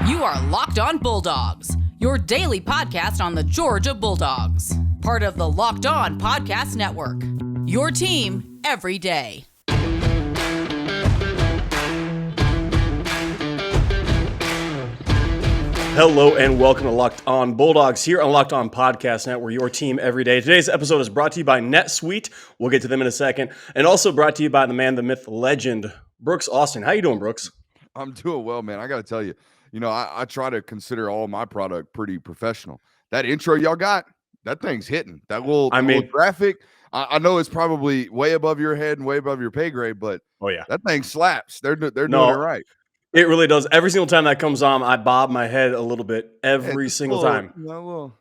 You are Locked On Bulldogs, your daily podcast on the Georgia Bulldogs. Part of the Locked On Podcast Network, your team every day. Hello and welcome to Locked On Bulldogs here on Locked On Podcast Network, your team every day. Today's episode is brought to you by Netsuite. We'll get to them in a second. And also brought to you by the man, the myth, legend, Brooks Austin. How you doing, Brooks? I'm doing well, man. I got to tell you, I try to consider all my product pretty professional. That intro y'all got, that thing's hitting. That little graphic, I know it's probably way above your head and way above your pay grade, but that thing slaps. They're doing it right. It really does. Every single time that comes on, I bob my head a little bit every single time.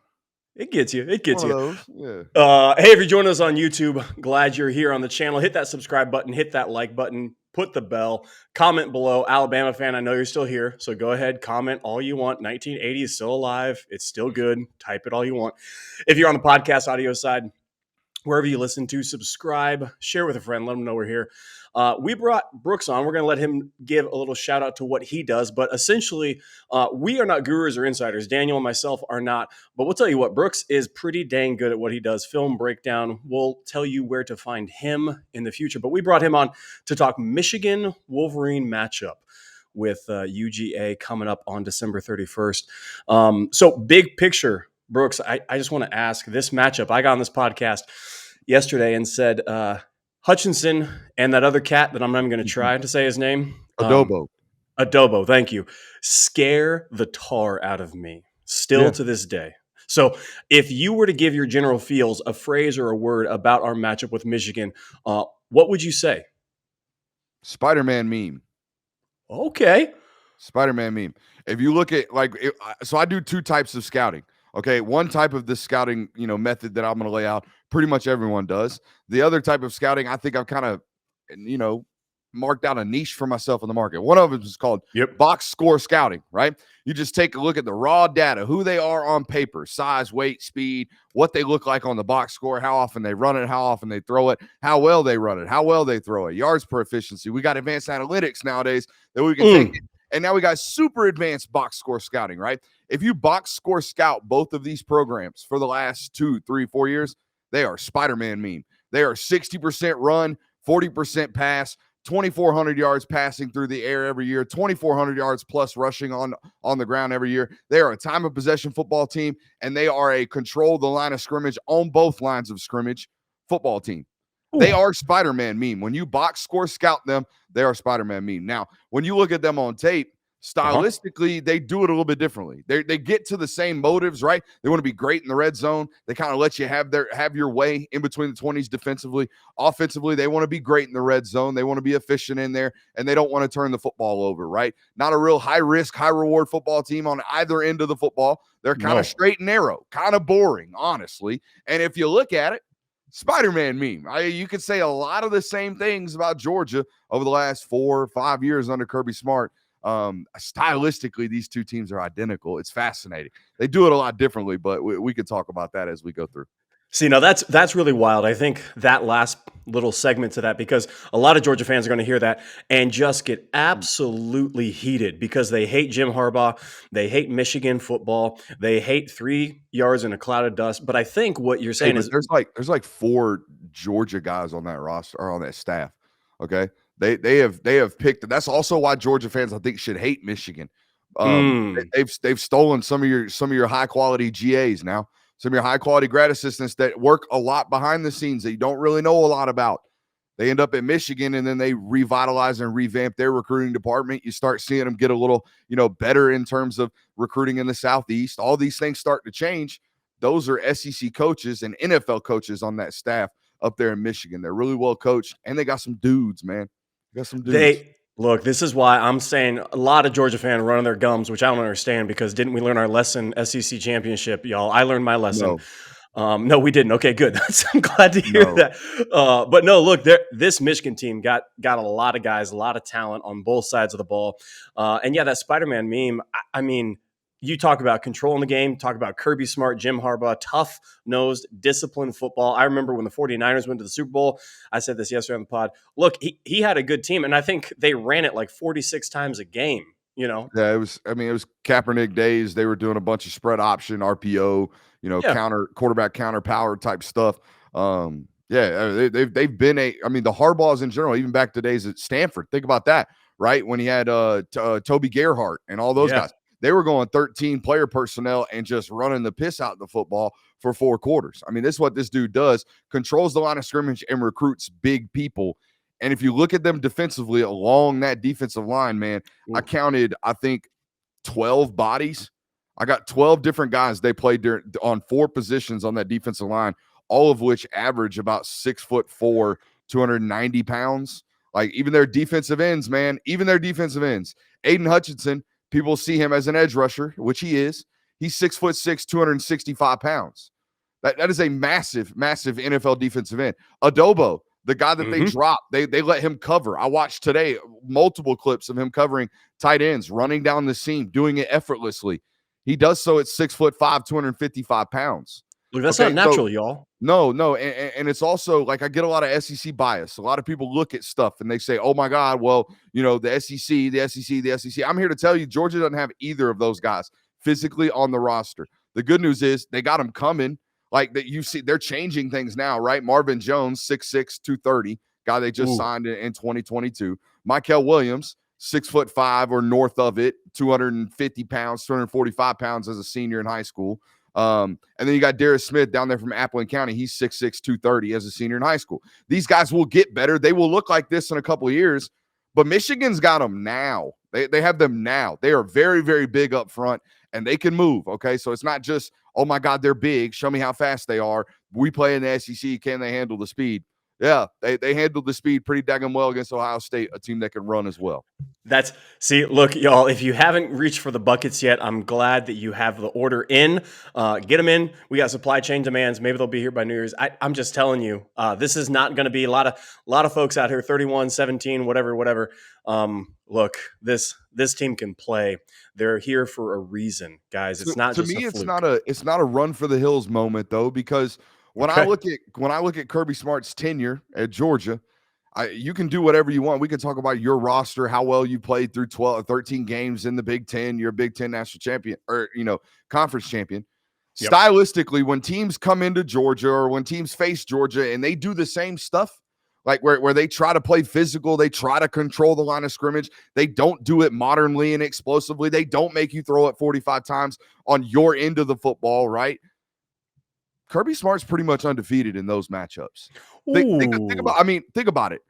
It gets you. It gets you. Yeah. Hey, if you're joining us on YouTube, glad you're here on the channel. Hit that subscribe button. Hit that like button. Put the bell. Comment below. Alabama fan, I know you're still here, so go ahead. Comment all you want. 1980 is still alive. It's still good. Type it all you want. If you're on the podcast audio side, wherever you listen to, subscribe. Share with a friend. Let them know we're here. We brought Brooks on. We're going to let him give a little shout out to what he does. But essentially, we are not gurus or insiders. Daniel and myself are not. But we'll tell you what, Brooks is pretty dang good at what he does. Film breakdown. We'll tell you where to find him in the future. But we brought him on to talk Michigan Wolverine matchup with UGA coming up on December 31st. So big picture, Brooks, I just want to ask this matchup. I got on this podcast yesterday and said, Hutchinson and that other cat that I'm not even going to try to say his name. Adobo, thank you. Scare the tar out of me still to this day. So if you were to give your general feels, a phrase or a word about our matchup with Michigan, what would you say? SpiderMan Meme. Okay. SpiderMan Meme. If you look at so I do two types of scouting. Okay, one type of this scouting, method that I'm going to lay out, pretty much everyone does. The other type of scouting, I think I've kind of, marked out a niche for myself in the market. One of them is called box score scouting, right? You just take a look at the raw data, who they are on paper, size, weight, speed, what they look like on the box score, how often they run it, how often they throw it, how well they run it, how well they throw it, yards per efficiency. We got advanced analytics nowadays that we can take it. And now we got super advanced box score scouting, right? If you box score scout both of these programs for the last 2, 3, 4 years, they are SpiderMan Meme. They are 60% run, 40% pass, 2,400 yards passing through the air every year, 2,400 yards plus rushing on the ground every year. They are a time of possession football team, and they are a control the line of scrimmage on both lines of scrimmage football team. They are SpiderMan Meme. When you box score scout them, they are SpiderMan Meme. Now, when you look at them on tape, stylistically, they do it a little bit differently. They get to the same motives, right? They want to be great in the red zone. They kind of let you have your way in between the 20s defensively. Offensively, they want to be great in the red zone. They want to be efficient in there, and they don't want to turn the football over, right? Not a real high-risk, high-reward football team on either end of the football. They're kind of straight and narrow, kind of boring, honestly. And if you look at it, SpiderMan Meme. You could say a lot of the same things about Georgia over the last 4 or 5 years under Kirby Smart. Stylistically, these two teams are identical. It's fascinating. They do it a lot differently, but we could talk about that as we go through. See, now that's really wild. I think that last little segment to that, because a lot of Georgia fans are going to hear that and just get absolutely heated because they hate Jim Harbaugh. They hate Michigan football. They hate 3 yards in a cloud of dust. But I think what you're saying is there's like 4 Georgia guys on that roster or on that staff. Okay. They have picked. That's also why Georgia fans, I think, should hate Michigan. They've stolen some of your high quality GAs now. Some of your high-quality grad assistants that work a lot behind the scenes that you don't really know a lot about. They end up at Michigan, and then they revitalize and revamp their recruiting department. You start seeing them get a little, better in terms of recruiting in the Southeast. All these things start to change. Those are SEC coaches and NFL coaches on that staff up there in Michigan. They're really well coached, and they got some dudes, man. They got some dudes. Look, this is why I'm saying a lot of Georgia fans running their gums, which I don't understand because didn't we learn our lesson SEC championship, y'all? I learned my lesson. No, we didn't. Okay, good. I'm glad to hear that. But no, look, this Michigan team got a lot of guys, a lot of talent on both sides of the ball. And yeah, that SpiderMan Meme, I mean, you talk about controlling the game, talk about Kirby Smart, Jim Harbaugh, tough-nosed, disciplined football. I remember when the 49ers went to the Super Bowl. I said this yesterday on the pod. Look, he had a good team, and I think they ran it like 46 times a game you know? Yeah, it was Kaepernick days. They were doing a bunch of spread option, RPO, counter quarterback counter power type stuff. They've been the hardballs in general, even back to days at Stanford. Think about that, right? When he had Toby Gerhart and all those guys. They were going 13 player personnel and just running the piss out of the football for 4 quarters. I mean, this is what this dude does, controls the line of scrimmage and recruits big people. And if you look at them defensively along that defensive line, man, I counted, I think, 12 bodies. I got 12 different guys they played on 4 positions on that defensive line, all of which average about 6'4", 290 pounds. Like, even their defensive ends, man, Aiden Hutchinson, people see him as an edge rusher, which he is. He's 6'6", 265 pounds. That is a massive, massive NFL defensive end. Adobo, the guy that they dropped, they let him cover. I watched today multiple clips of him covering tight ends, running down the seam, doing it effortlessly. He does so at 6'5", 255 pounds. Look, that's not natural, y'all. No. And it's also like, I get a lot of SEC bias. A lot of people look at stuff and they say, oh my God, well, the SEC. I'm here to tell you, Georgia doesn't have either of those guys physically on the roster. The good news is they got them coming. Like that, you see, they're changing things now, right? Marvin Jones, 6'6", 230, guy they just signed in 2022. Michael Williams, 6'5" or north of it, 250 pounds, 245 pounds as a senior in high school. And then you got Darius Smith down there from Appleton County. He's 6'6", 230 as a senior in high school. These guys will get better. They will look like this in a couple of years, but Michigan's got them now. They have them now. They are very, very big up front, and they can move, okay? So it's not just, oh, my God, they're big. Show me how fast they are. We play in the SEC. Can they handle the speed? Yeah, they handled the speed pretty daggone well against Ohio State, a team that can run as well. Look, y'all, if you haven't reached for the buckets yet, I'm glad that you have the order in. Get them in. We got supply chain demands. Maybe they'll be here by New Year's. I'm just telling you, this is not going to be a lot of folks out here, 31, 17, whatever. Look, this team can play. They're here for a reason, guys. It's not just me. It's not a run for the hills moment though, because when I look at Kirby Smart's tenure at Georgia, you can do whatever you want. We can talk about your roster, how well you played through 12 or 13 games in the Big Ten. You're a Big Ten national champion or, conference champion. Yep. Stylistically, when teams come into Georgia or when teams face Georgia and they do the same stuff, like where they try to play physical, they try to control the line of scrimmage. They don't do it modernly and explosively. They don't make you throw it 45 times on your end of the football, right? Kirby Smart's pretty much undefeated in those matchups. Think about it.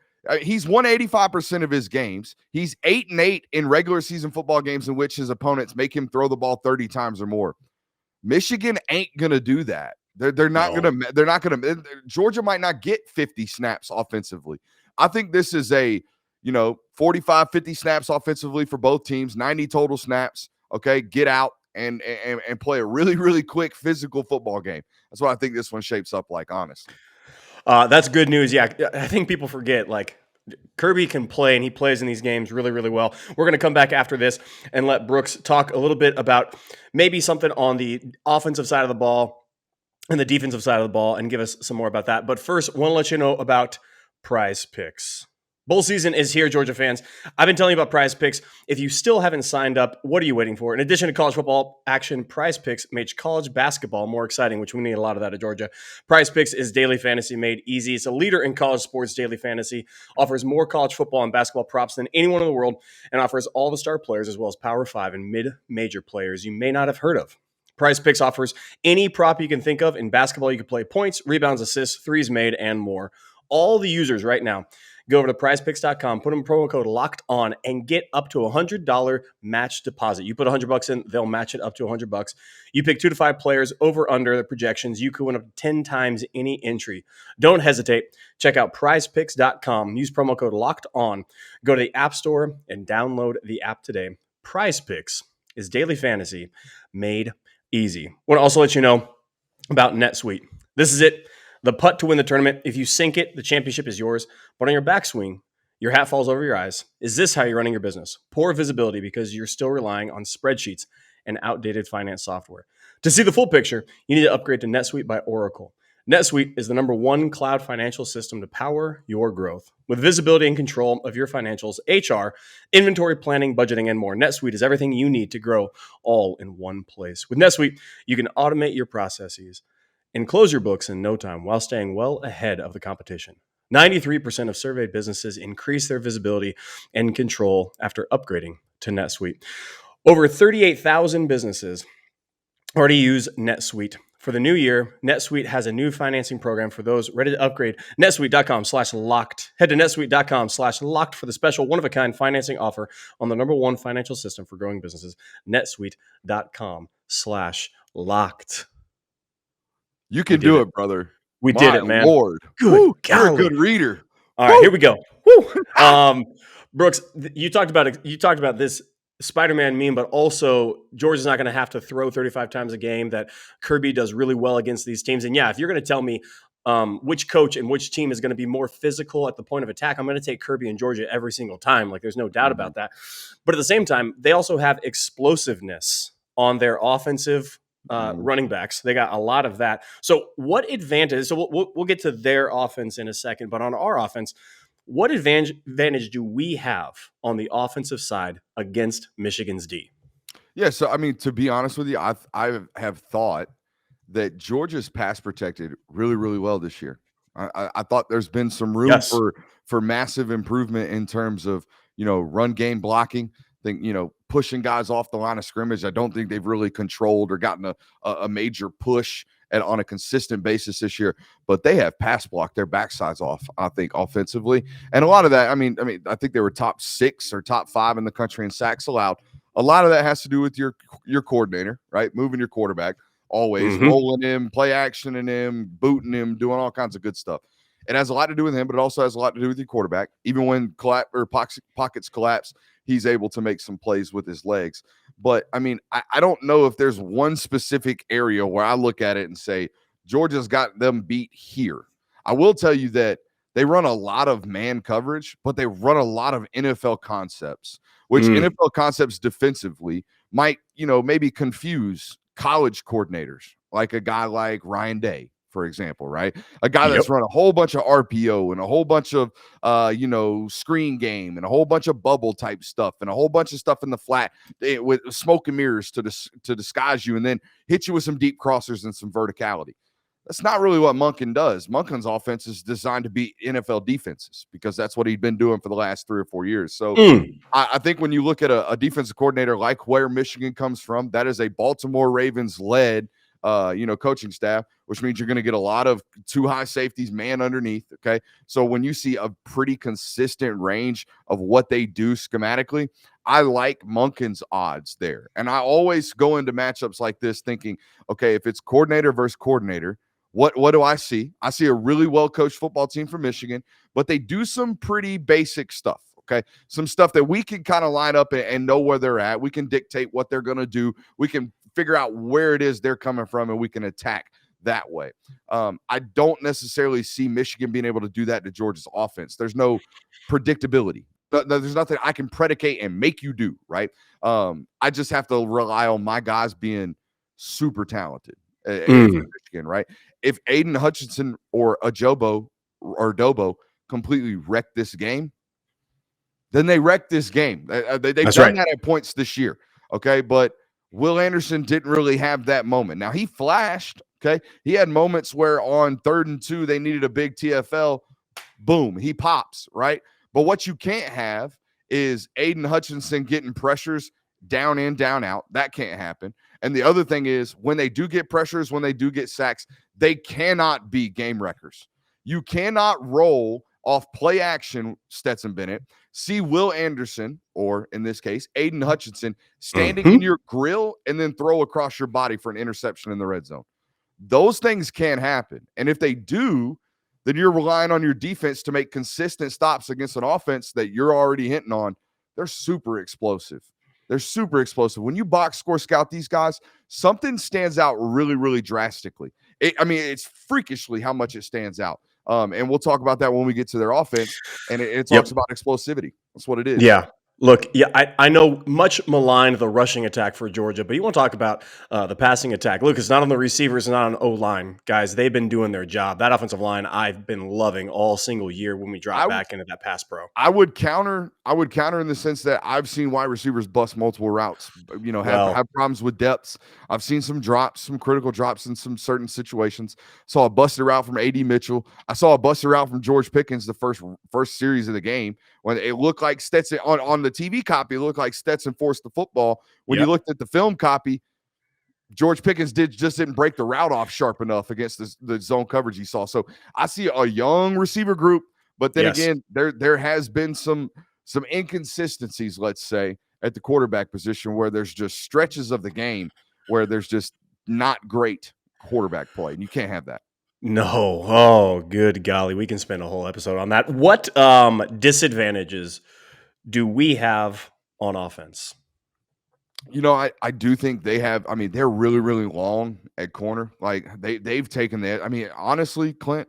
He's won 85% of his games. He's 8-8 in regular season football games in which his opponents make him throw the ball 30 times or more. Michigan ain't gonna do that. They're not gonna. Georgia might not get 50 snaps offensively. I think this is a 45, 50 snaps offensively for both teams, 90 total snaps. Okay, get out and play a really, really quick physical football game. That's what I think this one shapes up like, honestly. That's good news. Yeah, I think people forget, like, Kirby can play, and he plays in these games really, really well. We're going to come back after this and let Brooks talk a little bit about maybe something on the offensive side of the ball and the defensive side of the ball and give us some more about that. But first, I want to let you know about Prize Picks. Bowl season is here, Georgia fans. I've been telling you about Prize Picks. If you still haven't signed up, what are you waiting for? In addition to college football action, Prize Picks makes college basketball more exciting, which we need a lot of that at Georgia. Prize Picks is daily fantasy made easy. It's a leader in college sports daily fantasy, offers more college football and basketball props than anyone in the world, and offers all the star players as well as Power 5 and mid-major players you may not have heard of. Prize Picks offers any prop you can think of. In basketball, you can play points, rebounds, assists, threes made, and more. All the users right now, go over to prizepicks.com, put in promo code LOCKEDON, and get up to $100 match deposit. You put $100 in, they'll match it up to $100. You pick 2 to 5 players over under the projections. You could win up to 10 times any entry. Don't hesitate. Check out prizepicks.com. Use promo code LOCKEDON. Go to the App Store and download the app today. Prize Picks is daily fantasy made easy. I want to also let you know about Netsuite. This is it. The putt to win the tournament. If you sink it, the championship is yours. But on your backswing, your hat falls over your eyes. Is this how you're running your business? Poor visibility because you're still relying on spreadsheets and outdated finance software. To see the full picture, you need to upgrade to NetSuite by Oracle. NetSuite is the #1 cloud financial system to power your growth. With visibility and control of your financials, HR, inventory planning, budgeting, and more, NetSuite is everything you need to grow all in one place. With NetSuite, you can automate your processes and close your books in no time while staying well ahead of the competition. 93% of surveyed businesses increase their visibility and control after upgrading to NetSuite. Over 38,000 businesses already use NetSuite. For the new year, NetSuite has a new financing program for those ready to upgrade. netsuite.com/locked. Head to netsuite.com/locked for the special one-of-a-kind financing offer on the #1 financial system for growing businesses. netsuite.com/locked. You can do it, brother. We did it, man. Lord. Good You're a good reader. All right, here we go. Brooks, you talked about this SpiderMan meme, but also Georgia's not going to have to throw 35 times a game, that Kirby does really well against these teams. And yeah, if you're going to tell me which coach and which team is going to be more physical at the point of attack, I'm going to take Kirby and Georgia every single time. Like, there's no doubt about that. But at the same time, they also have explosiveness on their offensive running backs. They got a lot of that. So what advantage? So we'll get to their offense in a second, but on our offense, what advantage do we have on the offensive side against Michigan's D? Yeah, so I mean, to be honest with you, I have thought that Georgia's pass protected really, really well this year. I thought there's been some room for massive improvement in terms of, run game blocking. Pushing guys off the line of scrimmage. I don't think they've really controlled or gotten a major push on a consistent basis this year, but they have pass blocked their backsides off, I think, offensively. And a lot of that, I mean, I think they were top 6 or top 5 in the country in sacks allowed. A lot of that has to do with your coordinator, right? Moving your quarterback, always rolling him, play action in him, booting him, doing all kinds of good stuff. It has a lot to do with him, but it also has a lot to do with your quarterback. Even when pockets collapse, he's able to make some plays with his legs. But, I mean, I don't know if there's one specific area where I look at it and say, Georgia's got them beat here. I will tell you that they run a lot of man coverage, but they run a lot of NFL concepts, which NFL concepts defensively might, maybe confuse college coordinators, like a guy like Ryan Day, for example, right? A guy that's run a whole bunch of RPO and a whole bunch of, screen game and a whole bunch of bubble type stuff and a whole bunch of stuff in the flat with smoke and mirrors to disguise you and then hit you with some deep crossers and some verticality. That's not really what Monken does. Monken's offense is designed to beat NFL defenses because that's what he'd been doing for the last 3 or 4 years. So I think when you look at a defensive coordinator like where Michigan comes from, that is a Baltimore Ravens-led coaching staff, which means you're going to get a lot of 2 high safeties, man underneath. Okay. So when you see a pretty consistent range of what they do schematically, I like Monken's odds there. And I always go into matchups like this thinking, okay, if it's coordinator versus coordinator, what do I see? I see a really well-coached football team from Michigan, but they do some pretty basic stuff. Okay. Some stuff that we can kind of line up and know where they're at. We can dictate what they're going to do. We can figure out where it is they're coming from and we can attack that way. I don't necessarily see Michigan being able to do that to Georgia's offense. There's no predictability. There's nothing I can predicate and make you do, right? I just have to rely on my guys being super talented in Michigan, right? If Aiden Hutchinson or Ajobo or Dobo completely wreck this game, then they wrecked this game. They've done that at points this year, okay? But Will Anderson didn't really have that moment. Now, he flashed, okay? He had moments where on 3rd and 2, they needed a big TFL. Boom, he pops, right? But what you can't have is Aiden Hutchinson getting pressures down in, down out. That can't happen. And the other thing is when they do get pressures, when they do get sacks, they cannot be game wreckers. You cannot roll off play action, Stetson Bennett, see Will Anderson, or in this case, Aiden Hutchinson, standing in your grill and then throw across your body for an interception in the red zone. Those things can happen. And if they do, then you're relying on your defense to make consistent stops against an offense that you're already hitting on. They're super explosive. They're super explosive. When you box score scout these guys, something stands out really, really drastically. It's freakishly how much it stands out. And we'll talk about that when we get to their offense. And it talks about explosivity. That's what it is. Yeah. Look, yeah, I know much maligned the rushing attack for Georgia, but you want to talk about the passing attack. Look, it's not on the receivers, it's not on O-line. Guys, they've been doing their job. That offensive line I've been loving all single year when we drop back into that pass pro. I would counter in the sense that I've seen wide receivers bust multiple routes, have problems with depths. I've seen some drops, some critical drops in some certain situations. Saw a busted route from A.D. Mitchell. I saw a busted route from George Pickens the first series of the game when it looked like Stetson on the TV copy, it looked like Stetson forced the football. When you looked at the film copy, George Pickens didn't break the route off sharp enough against the zone coverage he saw. So I see a young receiver group. But then again, there has been some inconsistencies, let's say, at the quarterback position where there's just stretches of the game where there's just not great quarterback play, and you can't have that. No. Oh, good golly. We can spend a whole episode on that. What disadvantages do we have on offense? I do think they have. I mean, they're really, really long at corner. Like they've taken that. I mean, honestly, Clint,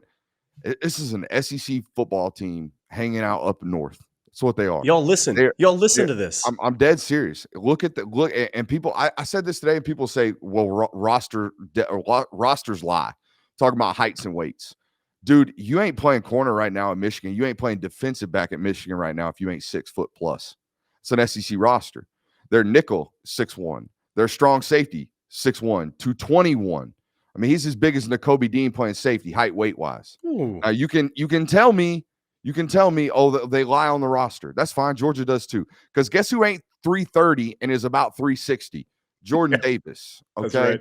this is an SEC football team hanging out up north. That's what they are. Y'all listen to this. I'm dead serious. Look and people. I said this today, and people say, "Well, rosters lie." Talking about heights and weights, dude. You ain't playing corner right now at Michigan. You ain't playing defensive back at Michigan right now if you ain't 6 foot plus. It's an SEC roster. Their nickel 6'1". Their strong safety 6'1", 221. I mean, he's as big as Nakobe Dean playing safety, height, weight wise. You can tell me, oh, they lie on the roster. That's fine. Georgia does too. Because guess who ain't 330 and is about 360? Jordan Davis. Okay. That's right.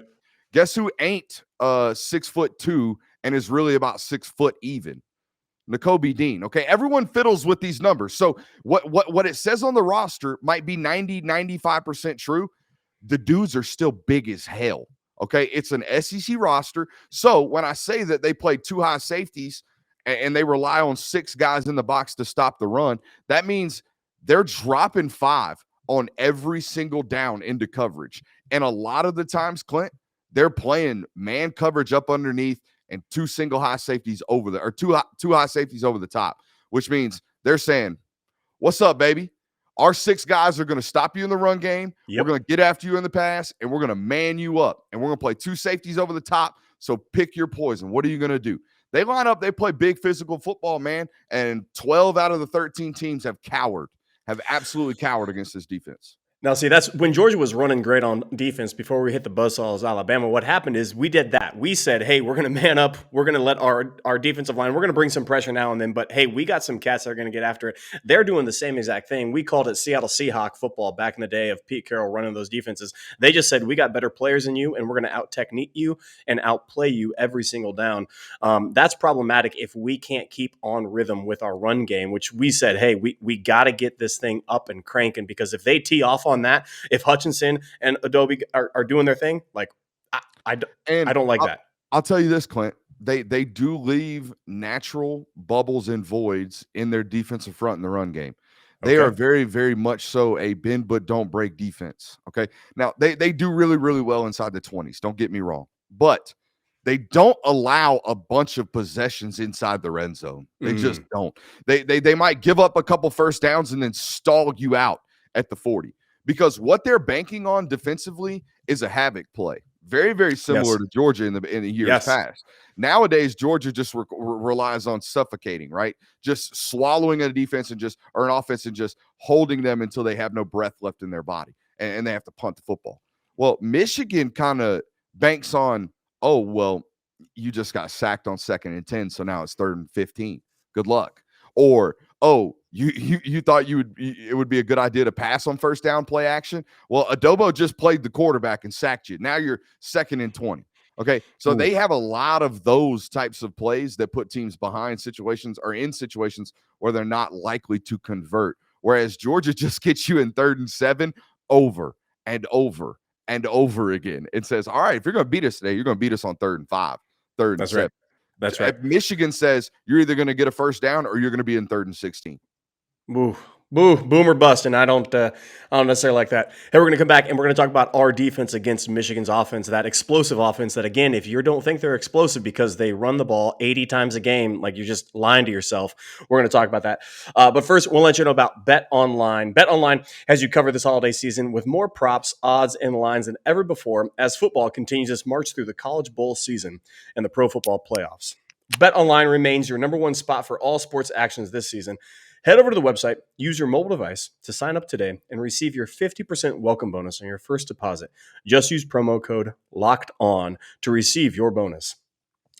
Guess who ain't 6'2" and is really about 6 foot even? Nakobe Dean. Okay. Everyone fiddles with these numbers. So what it says on the roster might be 95% true. The dudes are still big as hell. Okay, it's an SEC roster. So when I say that they play 2 high safeties and they rely on 6 guys in the box to stop the run, that means they're dropping 5 on every single down into coverage. And a lot of the times, Clint, they're playing man coverage up underneath and 2 single high safeties over the, or two high safeties over the top, which means they're saying, "What's up, baby? Our 6 guys are going to stop you in the run game. We're going to get after you in the pass, and we're going to man you up. And we're going to play 2 safeties over the top, so pick your poison. What are you going to do?" They line up. They play big physical football, man, and 12 out of the 13 teams have absolutely cowered against this defense. Now, see, that's when Georgia was running great on defense before we hit the buzzsaws Alabama. What happened is we did that. We said, hey, we're going to man up. We're going to let our defensive line, we're going to bring some pressure now and then. But, hey, we got some cats that are going to get after it. They're doing the same exact thing. We called it Seattle Seahawk football back in the day of Pete Carroll running those defenses. They just said, we got better players than you, and we're going to out-technique you and outplay you every single down. That's problematic if we can't keep on rhythm with our run game, which we said, hey, we got to get this thing up and cranking, because if they tee off on that, if Hutchinson and Adobe are doing their thing, like I don't like that. I'll tell you this, Clint. They do leave natural bubbles and voids in their defensive front in the run game. They are very, very much so a bend but don't break defense. Okay. Now they do really, really well inside the 20s. Don't get me wrong, but they don't allow a bunch of possessions inside the red zone. They just don't. They might give up a couple first downs and then stall you out at the 40. Because what they're banking on defensively is a havoc play. Very, very similar to Georgia in the years past. Nowadays, Georgia just relies on suffocating, right? Just swallowing a defense and an offense and just holding them until they have no breath left in their body. And they have to punt the football. Well, Michigan kind of banks on, oh, well, you just got sacked on 2nd and 10, so now it's 3rd and 15. Good luck. Or, oh, you thought it would be a good idea to pass on first down play action? Well, Adobo just played the quarterback and sacked you. Now you're 2nd and 20. Okay, so they have a lot of those types of plays that put teams behind situations or in situations where they're not likely to convert. Whereas Georgia just gets you in 3rd and 7 over and over and over again. It says, all right, if you're going to beat us today, you're going to beat us on 3rd and 5, 3rd and 7. That's right. Michigan says you're either going to get a first down or you're going to be in 3rd and 16. Ooh, boom or bust, and I don't necessarily like that. Hey, we're going to come back and we're going to talk about our defense against Michigan's offense, that explosive offense that, again, if you don't think they're explosive because they run the ball 80 times a game, like you're just lying to yourself, we're going to talk about that. But first, we'll let you know about Bet Online. Bet Online has you covered this holiday season with more props, odds, and lines than ever before as football continues its march through the College Bowl season and the Pro Football Playoffs. Bet Online remains your number one spot for all sports actions this season. Head over to the website, use your mobile device to sign up today and receive your 50% welcome bonus on your first deposit. Just use promo code LOCKEDON to receive your bonus.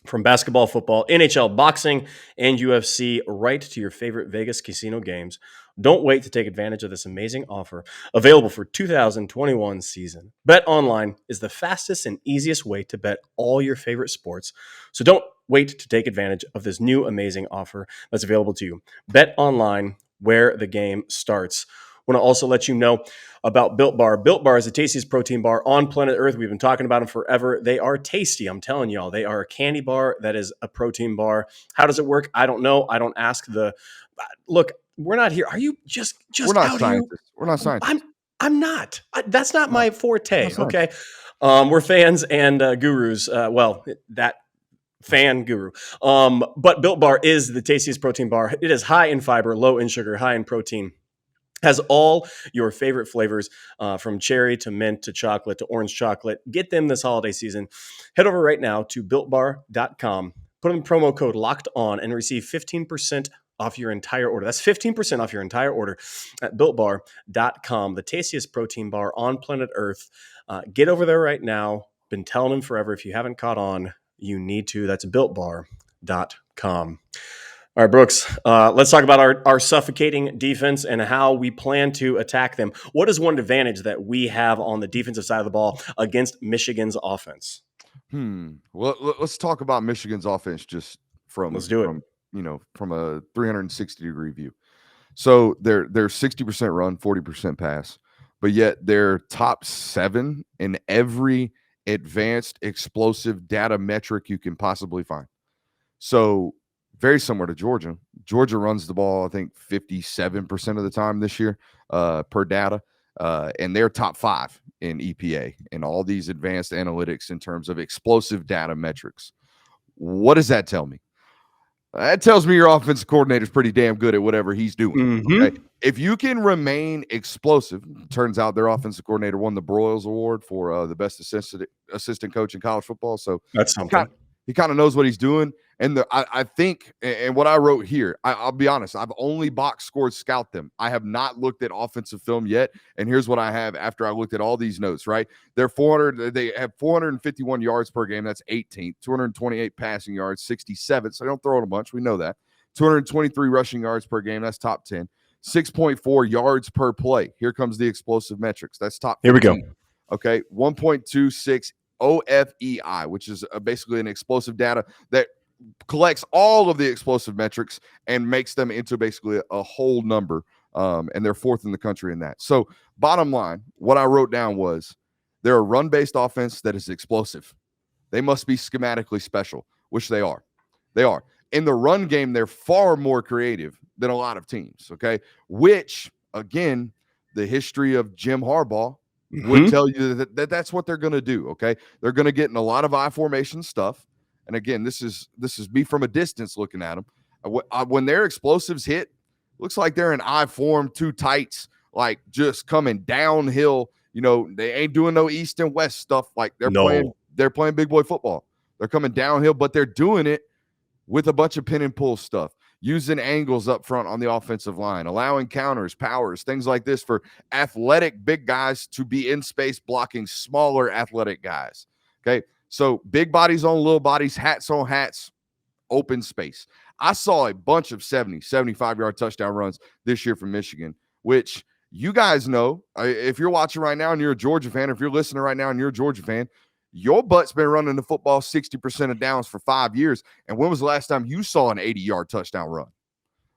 From basketball, football, NHL, boxing, and UFC, right to your favorite Vegas casino games. Don't wait to take advantage of this amazing offer available for 2021 season. Bet Online is the fastest and easiest way to bet all your favorite sports. So don't wait to take advantage of this new amazing offer that's available to you. Bet Online, where the game starts. I want to also let you know about Built Bar. Built Bar is the tastiest protein bar on planet Earth. We've been talking about them forever. They are tasty. I'm telling y'all, they are a candy bar that is a protein bar. How does it work? I don't know. I don't ask look, we're not here. Are you just We're not out scientists. here? We're not scientists. I'm not. That's not my forte. Okay. We're fans and gurus. That fan guru. But Built Bar is the tastiest protein bar. It is high in fiber, low in sugar, high in protein. Has all your favorite flavors from cherry to mint to chocolate to orange chocolate. Get them this holiday season. Head over right now to BuiltBar.com. Put in promo code Locked On and receive 15% off your entire order. That's 15% off your entire order at BuiltBar.com, the tastiest protein bar on planet Earth. Get over there right now. Been telling them forever. If you haven't caught on, you need to. That's BuiltBar.com. All right, Brooks, let's talk about our suffocating defense and how we plan to attack them. What is one advantage that we have on the defensive side of the ball against Michigan's offense? Well, let's talk about Michigan's offense just from a 360-degree view. So they're 60% run, 40% pass, but yet they're top 7 in every advanced explosive data metric you can possibly find. So very similar to Georgia. Georgia runs the ball, I think, 57% of the time this year per data. And they're top 5 in EPA and all these advanced analytics in terms of explosive data metrics. What does that tell me? That tells me your offensive coordinator is pretty damn good at whatever he's doing. Mm-hmm. Okay? If you can remain explosive, turns out their offensive coordinator won the Broyles Award for the best assistant coach in college football. So that's something. He kind of knows what he's doing. And I think, and what I wrote here, I'll be honest, I've only box scored scout them. I have not looked at offensive film yet. And here's what I have after I looked at all these notes, right? They have 451 yards per game. That's 18th, 228 passing yards, 67. So they don't throw it a bunch. We know that. 223 rushing yards per game. That's top 10. 6.4 yards per play. Here comes the explosive metrics. That's top 15. Here we go. Okay. 1.26 OFEI, which is basically an explosive data that collects all of the explosive metrics and makes them into basically a whole number. And they're 4th in the country in that. So bottom line, what I wrote down was they're a run-based offense that is explosive. They must be schematically special, which they are. They are. In the run game, they're far more creative than a lot of teams, okay? Which, again, the history of Jim Harbaugh would tell you that that's what they're going to do, okay? They're going to get in a lot of I formation stuff. And again, this is me from a distance looking at them. When their explosives hit, looks like they're in I form, 2 tights, like just coming downhill. You know, they ain't doing no east and west stuff. Like they're playing big boy football. They're coming downhill, but they're doing it with a bunch of pin and pull stuff, using angles up front on the offensive line, allowing counters, powers, things like this for athletic big guys to be in space blocking smaller athletic guys. Okay. So big bodies on little bodies, hats on hats, open space. I saw a bunch of 70, 75-yard touchdown runs this year from Michigan, which you guys know, if you're watching right now and you're a Georgia fan, if you're listening right now and you're a Georgia fan, your butt's been running the football 60% of downs for 5 years. And when was the last time you saw an 80-yard touchdown run? Okay?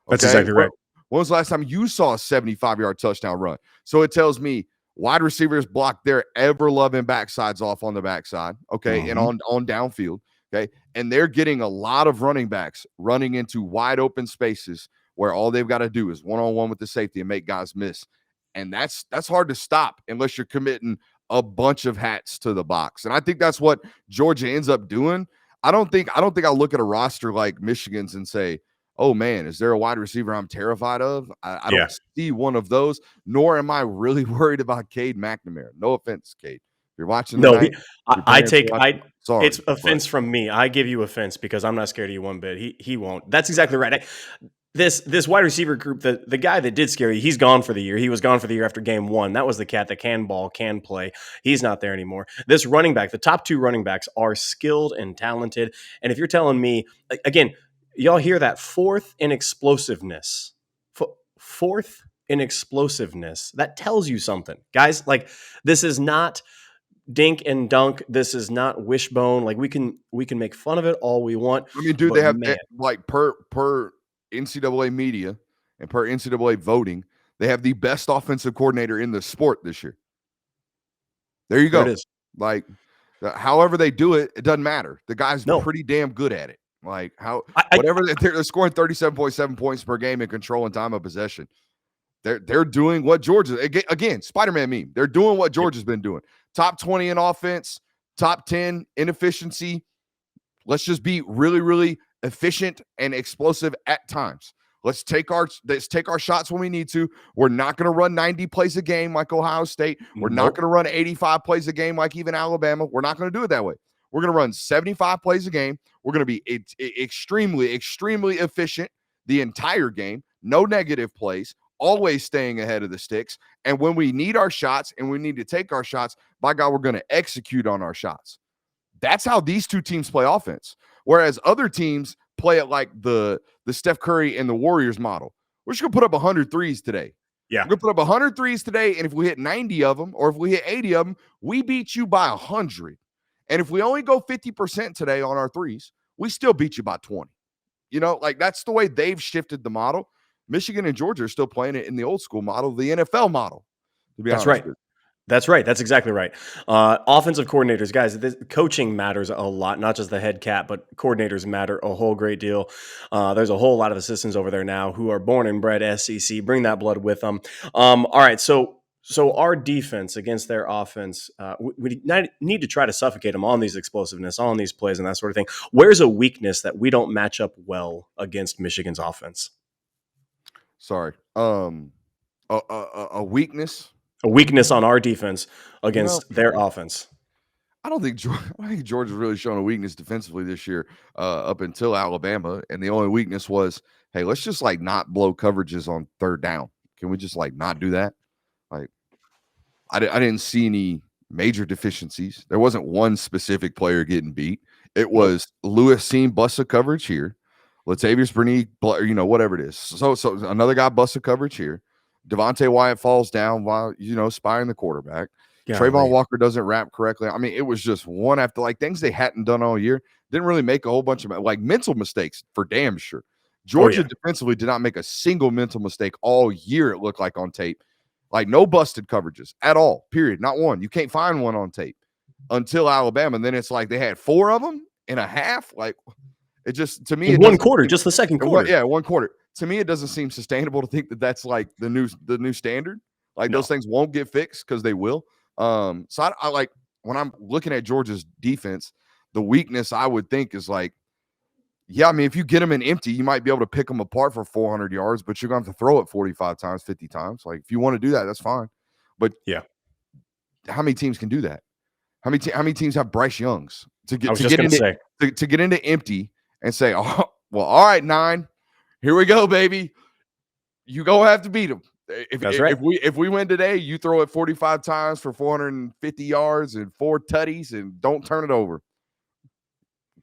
That's exactly right. When was the last time you saw a 75-yard touchdown run? So it tells me wide receivers block their ever-loving backsides off on the backside, okay, and on downfield, okay? And they're getting a lot of running backs running into wide open spaces where all they've got to do is one-on-one with the safety and make guys miss. And that's hard to stop unless you're committing a bunch of hats to the box. And I think that's what Georgia ends up doing. I don't think I look at a roster like Michigan's and say, oh man, is there a wide receiver I'm terrified of? I don't see one of those, nor am I really worried about Cade McNamara. No offense, Cade. If you're watching tonight, it's offense from me. I give you offense because I'm not scared of you one bit. He won't. That's exactly right. This wide receiver group, the guy that did scare you, he's gone for the year. He was gone for the year after game 1. That was the cat that can ball, can play. He's not there anymore. This running back, the top 2 running backs are skilled and talented. And if you're telling me, again, y'all hear that fourth in explosiveness. Fourth in explosiveness. That tells you something. Guys, like, this is not dink and dunk. This is not wishbone. Like, we can make fun of it all we want. I mean, dude, they have like per NCAA media and per NCAA voting, they have the best offensive coordinator in the sport this year. There you go. There it is. Like, however they do it, it doesn't matter. The guy's pretty damn good at it. Like, they're scoring 37.7 points per game and controlling time of possession. They're doing what Georgia, again, SpiderMan Meme. They're doing what Georgia's been doing. Top 20 in offense, top 10 in efficiency. Let's just be really, really efficient and explosive at times. Let's take our shots when we need to. We're not going to run 90 plays a game like Ohio State. We're not going to run 85 plays a game like even Alabama. We're not going to do it that way. We're going to run 75 plays a game. We're going to be extremely, extremely efficient the entire game. No negative plays. Always staying ahead of the sticks. And when we need our shots and we need to take our shots, by God, we're going to execute on our shots. That's how these two teams play offense. Whereas other teams play it like the Steph Curry and the Warriors model. We're just going to put up 100 threes today. Yeah. We're going to put up 100 threes today, and if we hit 90 of them or if we hit 80 of them, we beat you by 100. And if we only go 50% today on our threes, we still beat you by 20. You know, like, that's the way they've shifted the model. Michigan and Georgia are still playing it in the old school model, the NFL model, to be honest. That's right. That's right. That's exactly right. Offensive coordinators, guys, coaching matters a lot, not just the head cat, but coordinators matter a whole great deal. There's a whole lot of assistants over there now who are born and bred SEC. Bring that blood with them. All right. So our defense against their offense, we need to try to suffocate them on these explosiveness, on these plays and that sort of thing. Where's a weakness that we don't match up well against Michigan's offense? Sorry. A weakness? A weakness on our defense against their offense. I think Georgia's really shown a weakness defensively this year up until Alabama. And the only weakness was, hey, let's just like not blow coverages on third down. Can we just like not do that? Like, I didn't see any major deficiencies. There wasn't one specific player getting beat. It was Lewis Seam busted coverage here. Latavius Burnett, whatever it is. So another guy busted coverage here. Devontae Wyatt falls down while, spying the quarterback. Yeah, Trayvon Walker doesn't wrap correctly. I mean, it was just one after, like, things they hadn't done all year. Didn't really make a whole bunch of, like, mental mistakes for damn sure. Georgia defensively did not make a single mental mistake all year, it looked like on tape. Like, no busted coverages at all, period. Not one. You can't find one on tape until Alabama. And then it's like they had 4 of them in a half. Like, it just, to me, one quarter, just the second quarter. One quarter. To me, it doesn't seem sustainable to think that that's like the new standard. Like, those things won't get fixed because they will. So I like, when I'm looking at Georgia's defense, the weakness I would think is like, yeah, I mean, if you get them in empty, you might be able to pick them apart for 400 yards, but you're going to have to throw it 45 times, 50 times. Like, if you want to do that, that's fine. But yeah, how many teams can do that? How many teams have Bryce Youngs to get into empty and say, oh, well, all right, 9, here we go, baby. You gonna have to beat them. If we win today, you throw it 45 times for 450 yards and 4 tutties and don't turn it over.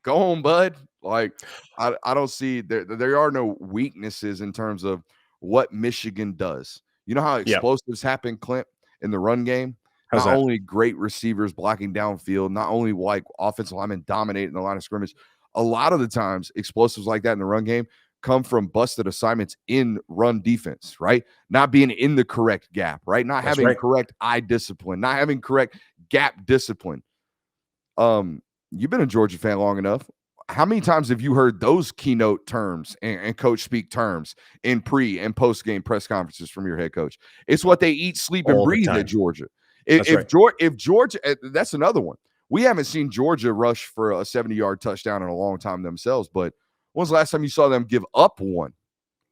Go home, bud. Like, I don't see there are no weaknesses in terms of what Michigan does. You know how explosives happen, Clint, in the run game? Not only great receivers blocking downfield, not only like offensive linemen dominating the line of scrimmage. A lot of the times, explosives like that in the run game come from busted assignments in run defense, right? Not being in the correct gap, right? Not having correct eye discipline, not having correct gap discipline. You've been a Georgia fan long enough. how many times have you heard those keynote terms and coach speak terms in pre and post game press conferences from your head coach? It's what they eat, sleep, and breathe at Georgia. If Georgia, that's another one. We haven't seen Georgia rush for a 70-yard touchdown in a long time themselves, but when's the last time you saw them give up one?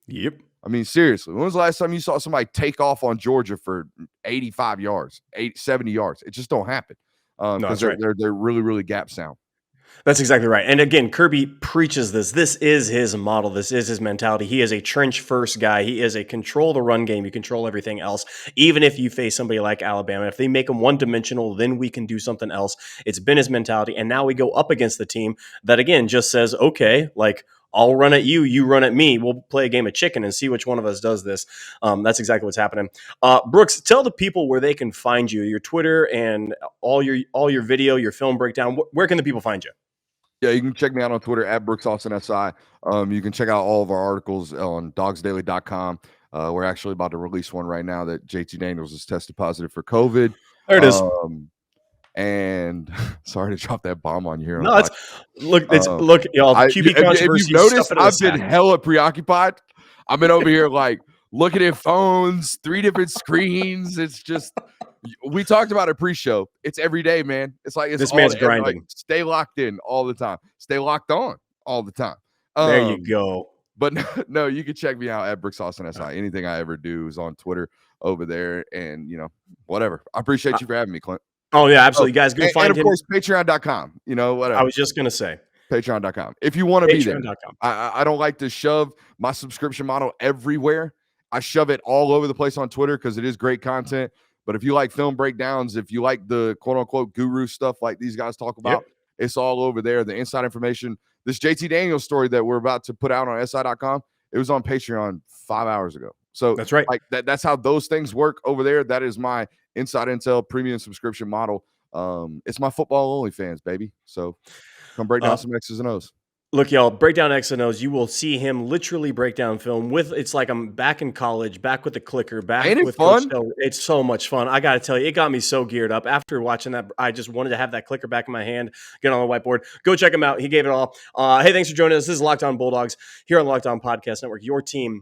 Yep. I mean, seriously, when was the last time you saw somebody take off on Georgia for 85 yards, 70 yards? It just don't happen because they're really, really gap sound. That's exactly right. And again, Kirby preaches this. This is his model. This is his mentality. He is a trench first guy. He is a control the run game. You control everything else. Even if you face somebody like Alabama, if they make them one dimensional, then we can do something else. It's been his mentality. And now we go up against the team that, again, just says, okay, like, I'll run at you, you run at me. We'll play a game of chicken and see which one of us does this. That's exactly what's happening. Brooks, tell the people where they can find you, your Twitter and all your video, your film breakdown. Where can the people find you? Yeah, you can check me out on Twitter at BrooksAustinSI. You can check out all of our articles on dogsdaily.com. We're actually about to release one right now that JT Daniels has tested positive for COVID. There it is. And sorry to drop that bomb on you here. No, look, y'all. QB controversy. If you've noticed, I've been hella preoccupied. I've been over here like looking at phones, 3 different screens. It's just. We talked about it pre-show. It's every day, man. It's like this man's grinding. Like, stay locked in all the time. Stay locked on all the time. There you go. But no, you can check me out at BrooksAustinSI. Anything I ever do is on Twitter over there, and whatever. I appreciate you for having me, Clint. Oh yeah, absolutely, guys. Go find him. And of course, Patreon.com. Whatever. I was just gonna say Patreon.com. If you want to be there, I don't like to shove my subscription model everywhere. I shove it all over the place on Twitter because it is great content. But if you like film breakdowns, if you like the quote-unquote guru stuff like these guys talk about, It's all over there. The inside information. This JT Daniels story that we're about to put out on SI.com, it was on Patreon 5 hours ago. So that's right. Like that's how those things work over there. That is my Inside Intel premium subscription model. It's my football OnlyFans, baby. So come break down some X's and O's. Look, y'all, breakdown X and O's. You will see him literally break down film with. It's like I'm back in college, back with the clicker, back Ain't it with fun? It's so much fun. I got to tell you, it got me so geared up after watching that. I just wanted to have that clicker back in my hand, get on the whiteboard. Go check him out. He gave it all. Hey, thanks for joining us. This is Locked On Bulldogs here on the Locked On Podcast Network. Your team